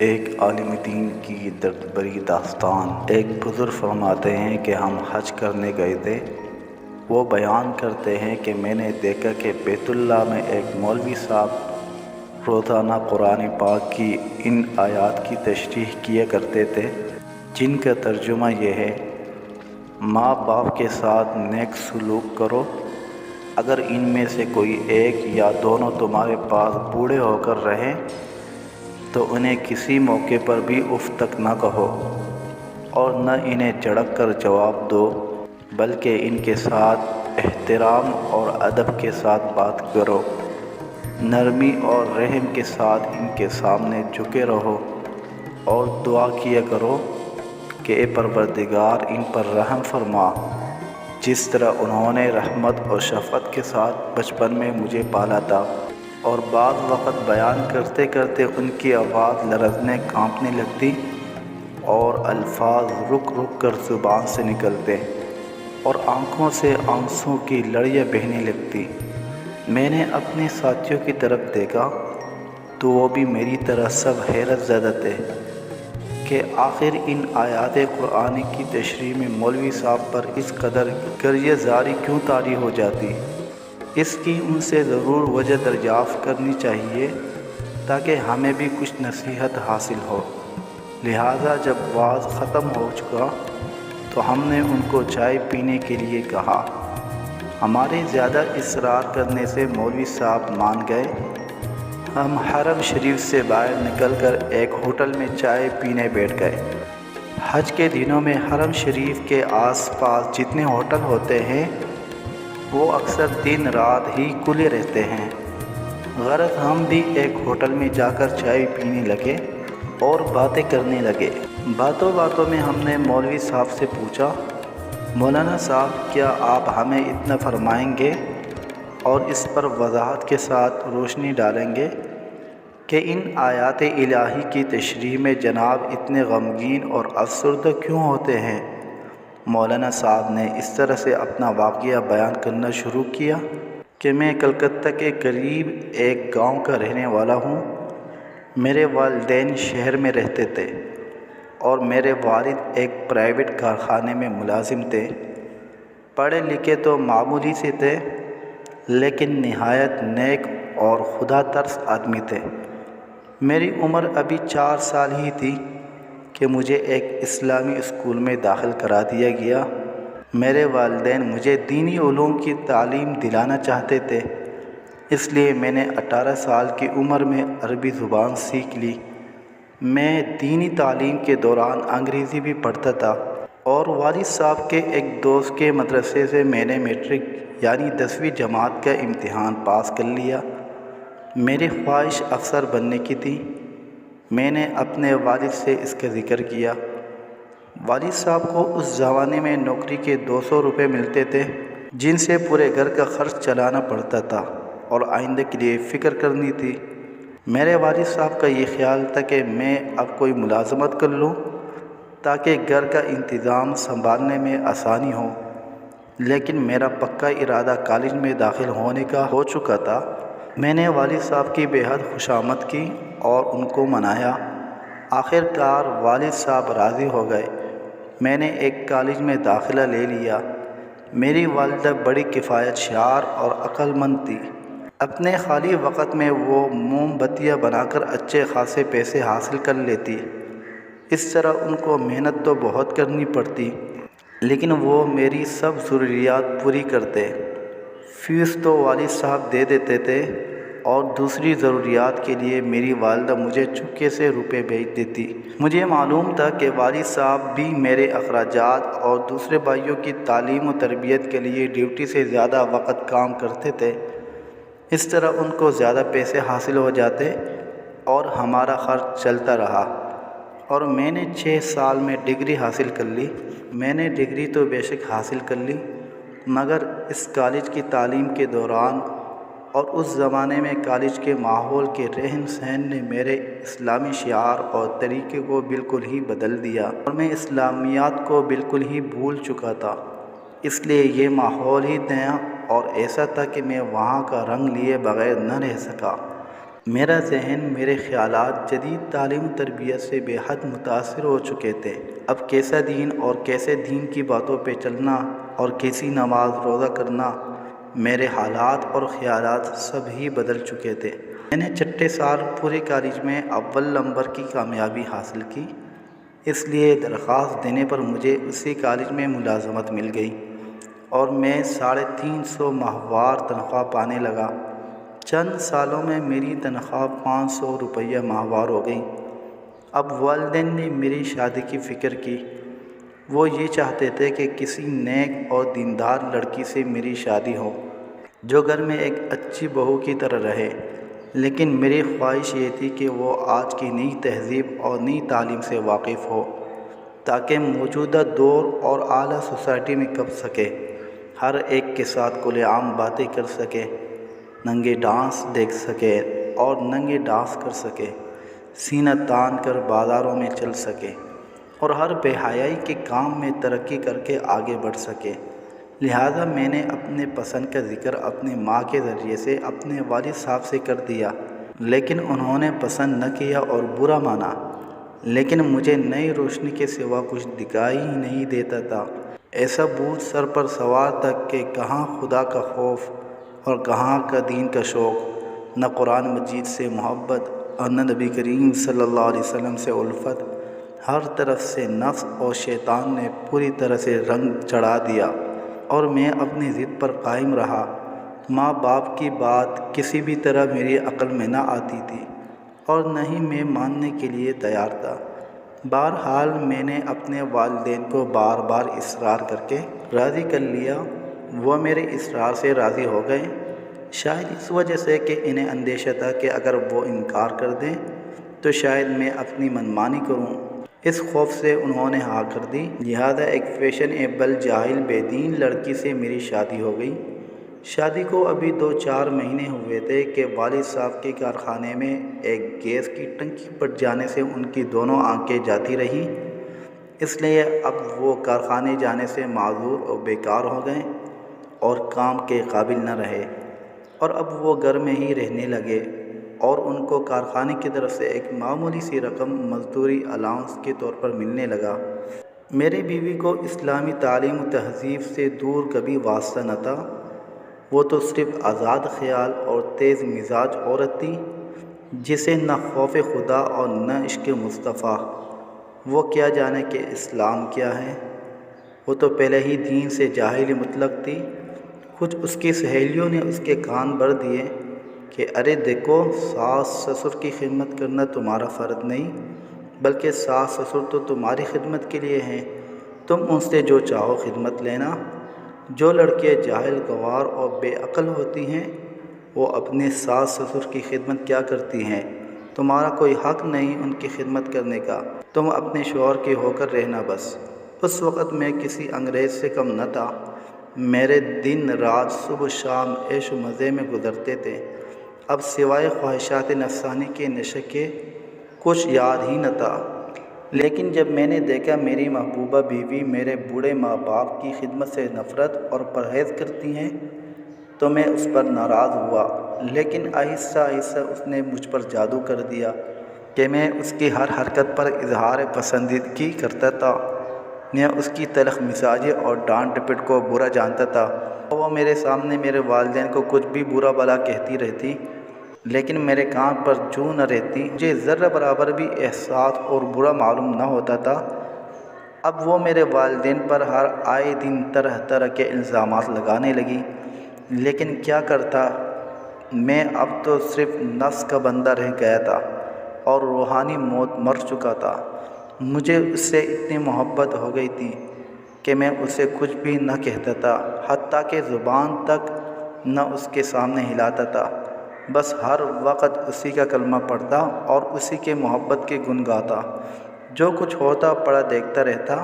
ایک عالم دین کی درد بری داستان۔ ایک بزرگ فرماتے ہیں کہ ہم حج کرنے گئے تھے۔ وہ بیان کرتے ہیں کہ میں نے دیکھا کہ بیت اللہ میں ایک مولوی صاحب روزانہ قرآن پاک کی ان آیات کی تشریح کیا کرتے تھے، جن کا ترجمہ یہ ہے: ماں باپ کے ساتھ نیک سلوک کرو، اگر ان میں سے کوئی ایک یا دونوں تمہارے پاس بوڑھے ہو کر رہیں تو انہیں کسی موقع پر بھی اف تک نہ کہو، اور نہ انہیں جھڑک کر جواب دو، بلکہ ان کے ساتھ احترام اور ادب کے ساتھ بات کرو، نرمی اور رحم کے ساتھ ان کے سامنے جھکے رہو، اور دعا کیا کرو کہ اے پروردگار ان پر رحم فرما، جس طرح انہوں نے رحمت اور شفقت کے ساتھ بچپن میں مجھے پالا تھا۔ اور بعض وقت بیان کرتے کرتے ان کی آواز لرزنے کانپنے لگتی اور الفاظ رک رک کر زبان سے نکلتے اور آنکھوں سے آنسوں کی لڑیاں بہنے لگتی۔ میں نے اپنے ساتھیوں کی طرف دیکھا تو وہ بھی میری طرح سب حیرت زدہ تھے کہ آخر ان آیات قرآن کی تشریح میں مولوی صاحب پر اس قدر گریہ زاری کیوں طاری ہو جاتی۔ اس کی ان سے ضرور وجہ دریافت کرنی چاہیے تاکہ ہمیں بھی کچھ نصیحت حاصل ہو۔ لہٰذا جب وعظ ختم ہو چکا تو ہم نے ان کو چائے پینے کے لیے کہا۔ ہمارے زیادہ اصرار کرنے سے مولوی صاحب مان گئے۔ ہم حرم شریف سے باہر نکل کر ایک ہوٹل میں چائے پینے بیٹھ گئے۔ حج کے دنوں میں حرم شریف کے آس پاس جتنے ہوٹل ہوتے ہیں وہ اکثر دن رات ہی کھلے رہتے ہیں۔ غرض ہم بھی ایک ہوٹل میں جا کر چائے پینے لگے اور باتیں کرنے لگے۔ باتوں باتوں میں ہم نے مولوی صاحب سے پوچھا، مولانا صاحب کیا آپ ہمیں اتنا فرمائیں گے اور اس پر وضاحت کے ساتھ روشنی ڈالیں گے کہ ان آیات الہی کی تشریح میں جناب اتنے غمگین اور افسردہ کیوں ہوتے ہیں؟ مولانا صاحب نے اس طرح سے اپنا واقعہ بیان کرنا شروع کیا کہ میں کلکتہ کے قریب ایک گاؤں کا رہنے والا ہوں۔ میرے والدین شہر میں رہتے تھے اور میرے والد ایک پرائیویٹ کارخانے میں ملازم تھے۔ پڑھے لکھے تو معمولی سے تھے، لیکن نہایت نیک اور خدا ترس آدمی تھے۔ میری عمر ابھی 4 سال ہی تھی کہ مجھے ایک اسلامی اسکول میں داخل کرا دیا گیا۔ میرے والدین مجھے دینی علوم کی تعلیم دلانا چاہتے تھے، اس لیے میں نے 18 سال کی عمر میں عربی زبان سیکھ لی۔ میں دینی تعلیم کے دوران انگریزی بھی پڑھتا تھا اور والد صاحب کے ایک دوست کے مدرسے سے میں نے میٹرک یعنی 10ویں جماعت کا امتحان پاس کر لیا۔ میری خواہش افسر بننے کی تھی۔ میں نے اپنے والد سے اس کا ذکر کیا۔ والد صاحب کو اس زمانے میں نوکری کے 200 روپے ملتے تھے، جن سے پورے گھر کا خرچ چلانا پڑتا تھا اور آئندہ کے لیے فکر کرنی تھی۔ میرے والد صاحب کا یہ خیال تھا کہ میں اب کوئی ملازمت کر لوں تاکہ گھر کا انتظام سنبھالنے میں آسانی ہو، لیکن میرا پکا ارادہ کالج میں داخل ہونے کا ہو چکا تھا۔ میں نے والد صاحب کی بے حد خوشامد کی اور ان کو منایا۔ آخر کار والد صاحب راضی ہو گئے۔ میں نے ایک کالج میں داخلہ لے لیا۔ میری والدہ بڑی کفایت شعار اور عقل مند تھی۔ اپنے خالی وقت میں وہ موم بتیاں بنا کر اچھے خاصے پیسے حاصل کر لیتی۔ اس طرح ان کو محنت تو بہت کرنی پڑتی، لیکن وہ میری سب ضروریات پوری کرتے۔ فیس تو والد صاحب دے دیتے تھے اور دوسری ضروریات کے لیے میری والدہ مجھے چپکے سے روپے بھیج دیتی۔ مجھے معلوم تھا کہ والد صاحب بھی میرے اخراجات اور دوسرے بھائیوں کی تعلیم و تربیت کے لیے ڈیوٹی سے زیادہ وقت کام کرتے تھے۔ اس طرح ان کو زیادہ پیسے حاصل ہو جاتے اور ہمارا خرچ چلتا رہا، اور میں نے 6 سال میں ڈگری حاصل کر لی۔ میں نے ڈگری تو بے شک حاصل کر لی، مگر اس کالج کی تعلیم کے دوران اور اس زمانے میں کالج کے ماحول کے رہن سہن نے میرے اسلامی شعار اور طریقے کو بالکل ہی بدل دیا اور میں اسلامیات کو بالکل ہی بھول چکا تھا۔ اس لیے یہ ماحول ہی نیا اور ایسا تھا کہ میں وہاں کا رنگ لیے بغیر نہ رہ سکا۔ میرا ذہن میرے خیالات جدید تعلیم و تربیت سے بے حد متاثر ہو چکے تھے۔ اب کیسا دین اور کیسے دین کی باتوں پہ چلنا اور کیسی نماز روزہ کرنا، میرے حالات اور خیالات سب ہی بدل چکے تھے۔ میں نے چھٹے سال پورے کالج میں اول نمبر کی کامیابی حاصل کی، اس لیے درخواست دینے پر مجھے اسی کالج میں ملازمت مل گئی اور میں 350 ماہوار تنخواہ پانے لگا۔ چند سالوں میں میری تنخواہ 500 روپیہ ماہوار ہو گئی۔ اب والدین نے میری شادی کی فکر کی۔ وہ یہ چاہتے تھے کہ کسی نیک اور دیندار لڑکی سے میری شادی ہو جو گھر میں ایک اچھی بہو کی طرح رہے، لیکن میری خواہش یہ تھی کہ وہ آج کی نئی تہذیب اور نئی تعلیم سے واقف ہو تاکہ موجودہ دور اور اعلیٰ سوسائٹی میں کب سکے، ہر ایک کے ساتھ کھلے عام باتیں کر سکے، ننگے ڈانس دیکھ سکے اور ننگے ڈانس کر سکے، سینہ تان کر بازاروں میں چل سکے اور ہر بے حیائی کے کام میں ترقی کر کے آگے بڑھ سکے۔ لہٰذا میں نے اپنے پسند کا ذکر اپنی ماں کے ذریعے سے اپنے والد صاحب سے کر دیا، لیکن انہوں نے پسند نہ کیا اور برا مانا۔ لیکن مجھے نئی روشنی کے سوا کچھ دکھائی ہی نہیں دیتا تھا۔ ایسا بوجھ سر پر سوار تھا کہ کہاں خدا کا خوف اور کہاں کا دین کا شوق، نہ قرآن مجید سے محبت اور نہ نبی کریم صلی اللہ علیہ وسلم سے الفت۔ ہر طرف سے نفس اور شیطان نے پوری طرح سے رنگ چڑھا دیا اور میں اپنی ضد پر قائم رہا۔ ماں باپ کی بات کسی بھی طرح میری عقل میں نہ آتی تھی اور نہ ہی میں ماننے کے لیے تیار تھا۔ بہرحال میں نے اپنے والدین کو بار بار اصرار کر کے راضی کر لیا۔ وہ میرے اصرار سے راضی ہو گئے، شاید اس وجہ سے کہ انہیں اندیشہ تھا کہ اگر وہ انکار کر دیں تو شاید میں اپنی منمانی کروں۔ اس خوف سے انہوں نے ہاں کر دی، لہذا ایک فیشن ایبل جاہل بے دین لڑکی سے میری شادی ہو گئی۔ شادی کو ابھی 2-4 مہینے ہوئے تھے کہ والد صاحب کے کارخانے میں ایک گیس کی ٹنکی پھٹ جانے سے ان کی دونوں آنکھیں جاتی رہیں، اس لیے اب وہ کارخانے جانے سے معذور اور بیکار ہو گئے اور کام کے قابل نہ رہے، اور اب وہ گھر میں ہی رہنے لگے اور ان کو کارخانے کی طرف سے ایک معمولی سی رقم مزدوری الاؤنس کے طور پر ملنے لگا۔ میری بیوی کو اسلامی تعلیم و تہذیب سے دور کبھی واسطہ نہ تھا، وہ تو صرف آزاد خیال اور تیز مزاج عورت تھی جسے نہ خوف خدا اور نہ عشق مصطفیٰ۔ وہ کیا جانے کہ اسلام کیا ہے، وہ تو پہلے ہی دین سے جاہل مطلق تھی۔ کچھ اس کی سہیلیوں نے اس کے کان بھر دیے کہ ارے دیکھو، ساس سسر کی خدمت کرنا تمہارا فرض نہیں، بلکہ ساس سسر تو تمہاری خدمت کے لیے ہیں، تم ان سے جو چاہو خدمت لینا۔ جو لڑکیاں جاہل گنوار اور بے عقل ہوتی ہیں وہ اپنے ساس سسر کی خدمت کیا کرتی ہیں، تمہارا کوئی حق نہیں ان کی خدمت کرنے کا، تم اپنے شوہر کی ہو کر رہنا بس۔ اس وقت میں کسی انگریز سے کم نہ تھا، میرے دن رات صبح شام عیش و مزے میں گزرتے تھے۔ اب سوائے خواہشات نفسانی کے نشے کے کچھ یاد ہی نہ تھا۔ لیکن جب میں نے دیکھا میری محبوبہ بیوی میرے بوڑھے ماں باپ کی خدمت سے نفرت اور پرہیز کرتی ہیں تو میں اس پر ناراض ہوا، لیکن آہستہ آہستہ اس نے مجھ پر جادو کر دیا کہ میں اس کی ہر حرکت پر اظہار پسندیدگی کرتا تھا۔ میں اس کی تلخ مزاجی اور ڈانٹ ڈپٹ کو برا جانتا تھا۔ وہ میرے سامنے میرے والدین کو کچھ بھی برا بھلا کہتی رہتی، لیکن میرے کان پر جوں نہ رہتی، مجھے ذرہ برابر بھی احساس اور برا معلوم نہ ہوتا تھا۔ اب وہ میرے والدین پر ہر آئے دن طرح طرح کے الزامات لگانے لگی، لیکن کیا کرتا، میں اب تو صرف نفس کا بندہ رہ گیا تھا اور روحانی موت مر چکا تھا۔ مجھے اس سے اتنی محبت ہو گئی تھی کہ میں اسے کچھ بھی نہ کہتا تھا، حتیٰ کہ زبان تک نہ اس کے سامنے ہلاتا تھا، بس ہر وقت اسی کا کلمہ پڑھتا اور اسی کے محبت کے گن گاتا، جو کچھ ہوتا پڑا دیکھتا رہتا۔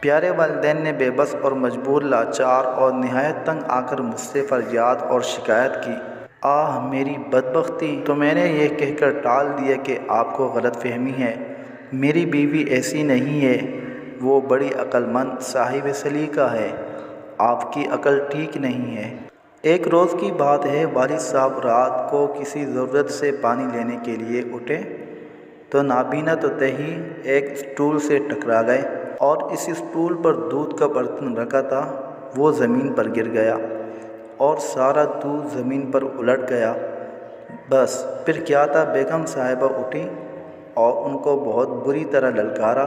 پیارے والدین نے بے بس اور مجبور، لاچار اور نہایت تنگ آ کر مجھ سے فریاد اور شکایت کی۔ آہ میری بدبختی! تو میں نے یہ کہہ کر ٹال دیا کہ آپ کو غلط فہمی ہے، میری بیوی ایسی نہیں ہے، وہ بڑی عقل مند صاحب سلیقہ ہے، آپ کی عقل ٹھیک نہیں ہے۔ ایک روز کی بات ہے، والد صاحب رات کو کسی ضرورت سے پانی لینے کے لیے اٹھے تو نابینا توتے ہی ایک اسٹول سے ٹکرا گئے اور اس اسٹول پر دودھ کا برتن رکھا تھا وہ زمین پر گر گیا اور سارا دودھ زمین پر الٹ گیا۔ بس پھر کیا تھا، بیگم صاحبہ اٹھی اور ان کو بہت بری طرح للکارا،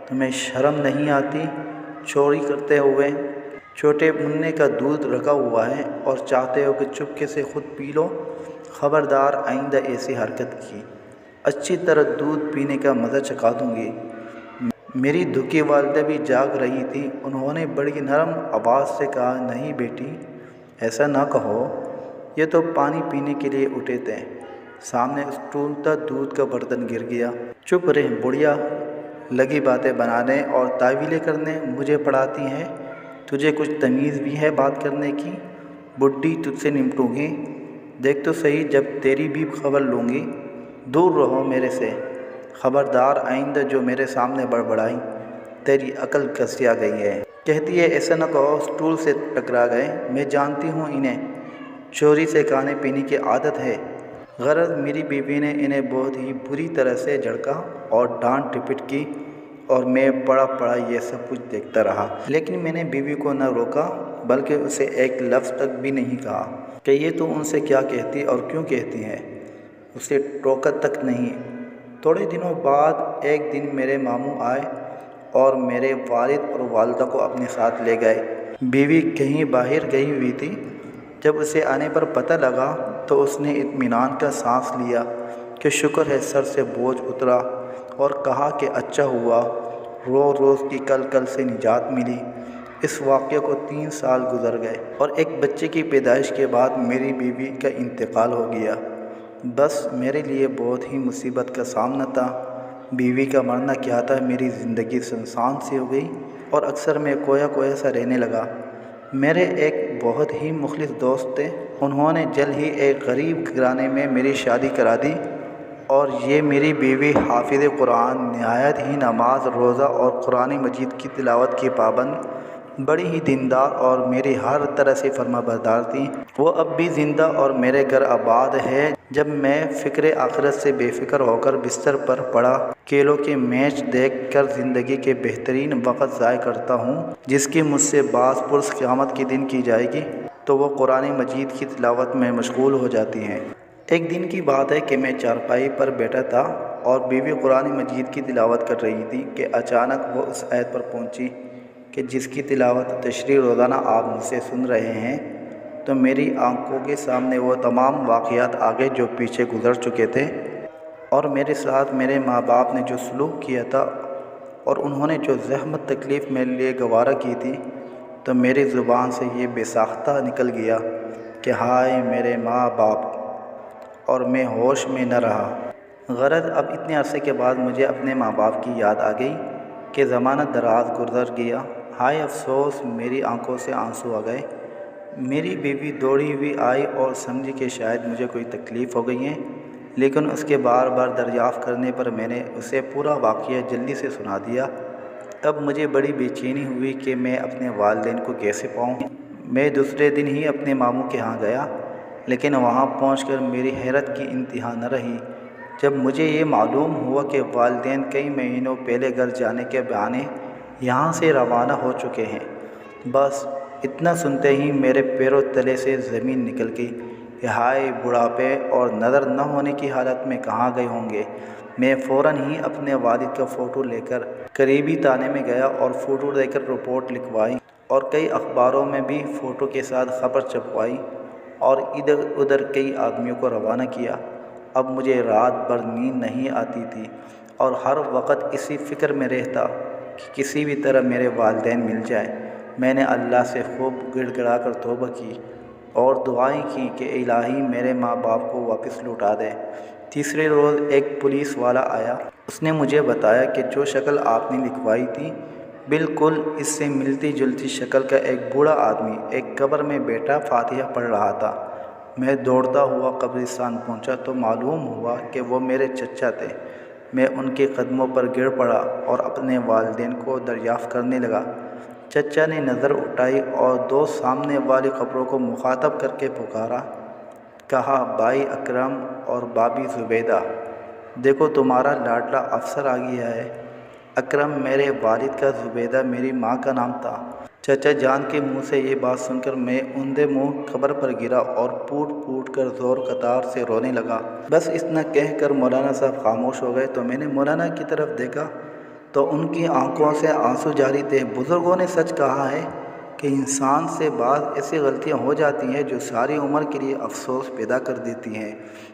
تمہیں شرم نہیں آتی؟ چوری کرتے ہوئے چھوٹے منع کا دودھ رکھا ہوا ہے اور چاہتے ہو کہ چپکے سے خود پی لو؟ خبردار، آئندہ ایسی حرکت کی اچھی طرح دودھ پینے کا مزہ چکھا دوں گی۔ میری دکھی والدہ بھی جاگ رہی تھی، انہوں نے بڑی نرم آواز سے کہا، نہیں بیٹی، ایسا نہ کہو، یہ تو پانی پینے کے لیے اٹھے تھے، سامنے اسٹول تھا، دودھ کا برتن گر گیا۔ چپ رہ بڑھیا، لگی باتیں بنانے اور تعویلیں کرنے، مجھے پڑھاتی ہے؟ تجھے کچھ تمیز بھی ہے بات کرنے کی؟ بڈھی، تجھ سے نمٹوں گی، دیکھ تو صحیح، جب تیری بھی خبر لوں گی، دور رہو میرے سے۔ خبردار، آئندہ جو میرے سامنے بڑبڑائی، تیری عقل گھسیا گئی ہے۔ کہتی ہے ایسا نہ کہو، اسٹول سے ٹکرا گئے، میں جانتی ہوں انہیں چوری سے کھانے پینے کی عادت ہے۔ غرض میری بیوی نے انہیں بہت ہی بری طرح سے جھڑکا اور ڈانٹ ڈپٹ کی اور میں پڑا یہ سب کچھ دیکھتا رہا، لیکن میں نے بیوی کو نہ روکا بلکہ اسے ایک لفظ تک بھی نہیں کہا کہ یہ تو ان سے کیا کہتی اور کیوں کہتی ہے، اسے ٹوکا تک نہیں۔ تھوڑے دنوں بعد ایک دن میرے ماموں آئے اور میرے والد اور والدہ کو اپنے ساتھ لے گئے۔ بیوی کہیں باہر گئی ہوئی تھی، جب اسے آنے پر پتہ لگا تو اس نے اطمینان کا سانس لیا کہ شکر ہے سر سے بوجھ اترا، اور کہا کہ اچھا ہوا روز کی کل سے نجات ملی۔ اس واقعے کو 3 سال گزر گئے اور ایک بچے کی پیدائش کے بعد میری بیوی کا انتقال ہو گیا۔ بس میرے لیے بہت ہی مصیبت کا سامنا تھا۔ بیوی کا مرنا کیا تھا، میری زندگی سنسان سی ہو گئی اور اکثر میں کویا سا رہنے لگا۔ میرے ایک بہت ہی مخلص دوست تھے، انہوں نے جلد ہی ایک غریب گھرانے میں میری شادی کرا دی اور یہ میری بیوی حافظ قرآن، نہایت ہی نماز روزہ اور قرآن مجید کی تلاوت کی پابند، بڑی ہی دیندار اور میری ہر طرح سے فرما بردار تھی۔ وہ اب بھی زندہ اور میرے گھر آباد ہے۔ جب میں فکر آخرت سے بے فکر ہو کر بستر پر پڑا کھیلوں کے میچ دیکھ کر زندگی کے بہترین وقت ضائع کرتا ہوں جس کی مجھ سے باز پرس قیامت کے دن کی جائے گی، تو وہ قرآن مجید کی تلاوت میں مشغول ہو جاتی ہیں۔ ایک دن کی بات ہے کہ میں چارپائی پر بیٹھا تھا اور بیوی قرآن مجید کی تلاوت کر رہی تھی کہ اچانک وہ اس آیت پر پہنچی کہ جس کی تلاوت تشریح روزانہ آپ مجھ سے سن رہے ہیں، تو میری آنکھوں کے سامنے وہ تمام واقعات آگے جو پیچھے گزر چکے تھے اور میرے ساتھ میرے ماں باپ نے جو سلوک کیا تھا اور انہوں نے جو زحمت تکلیف میرے لیے گوارا کی تھی، تو میری زبان سے یہ بے ساختہ نکل گیا کہ ہائے میرے ماں باپ، اور میں ہوش میں نہ رہا۔ غرض اب اتنے عرصے کے بعد مجھے اپنے ماں باپ کی یاد آ گئی کہ زمانہ دراز گزر گیا، ہائے افسوس، میری آنکھوں سے آنسو آ گئے۔ میری بیوی دوڑی ہوئی آئی اور سمجھی کہ شاید مجھے کوئی تکلیف ہو گئی ہے، لیکن اس کے بار دریافت کرنے پر میں نے اسے پورا واقعہ جلدی سے سنا دیا۔ اب مجھے بڑی بے چینی ہوئی کہ میں اپنے والدین کو کیسے پاؤں۔ میں دوسرے دن ہی اپنے ماموں کے ہاں گیا، لیکن وہاں پہنچ کر میری حیرت کی انتہا نہ رہی جب مجھے یہ معلوم ہوا کہ والدین کئی مہینوں پہلے گھر جانے کے بہانے یہاں سے روانہ ہو چکے ہیں۔ بس اتنا سنتے ہی میرے پیروں تلے سے زمین نکل گئی کہ ہائے بڑھاپے اور نظر نہ ہونے کی حالت میں کہاں گئے ہوں گے۔ میں فوراً ہی اپنے والد کا فوٹو لے کر قریبی تانے میں گیا اور فوٹو دے کر رپورٹ لکھوائی اور کئی اخباروں میں بھی فوٹو کے ساتھ خبر چھپوائی اور ادھر ادھر کئی آدمیوں کو روانہ کیا۔ اب مجھے رات بھر نیند نہیں آتی تھی اور ہر وقت اسی فکر میں رہتا کہ کسی بھی طرح میرے والدین مل جائیں۔ میں نے اللہ سے خوب گڑ گڑا کر توبہ کی اور دعائیں کی کہ الہی میرے ماں باپ کو واپس لوٹا دے۔ تیسرے روز ایک پولیس والا آیا، اس نے مجھے بتایا کہ جو شکل آپ نے لکھوائی تھی بالکل اس سے ملتی جلتی شکل کا ایک بوڑھا آدمی ایک قبر میں بیٹھا فاتحہ پڑھ رہا تھا۔ میں دوڑتا ہوا قبرستان پہنچا تو معلوم ہوا کہ وہ میرے چچا تھے۔ میں ان کے قدموں پر گر پڑا اور اپنے والدین کو دریافت کرنے لگا۔ چچا نے نظر اٹھائی اور دو سامنے والی قبروں کو مخاطب کر کے پکارا، کہا، بھائی اکرم اور بابی زبیدہ، دیکھو تمہارا لاڈلا افسر آ گیا ہے۔ اکرم میرے والد کا، زبیدہ میری ماں کا نام تھا۔ چچا جان کے منہ سے یہ بات سن کر میں اندھے منہ قبر پر گرا اور پھوٹ پھوٹ کر زور قطار سے رونے لگا۔ بس اتنا کہہ کر مولانا صاحب خاموش ہو گئے تو میں نے مولانا کی طرف دیکھا تو ان کی آنکھوں سے آنسو جاری تھے۔ بزرگوں نے سچ کہا ہے کہ انسان سے بعض ایسی غلطیاں ہو جاتی ہیں جو ساری عمر کے لیے افسوس پیدا کر دیتی ہیں۔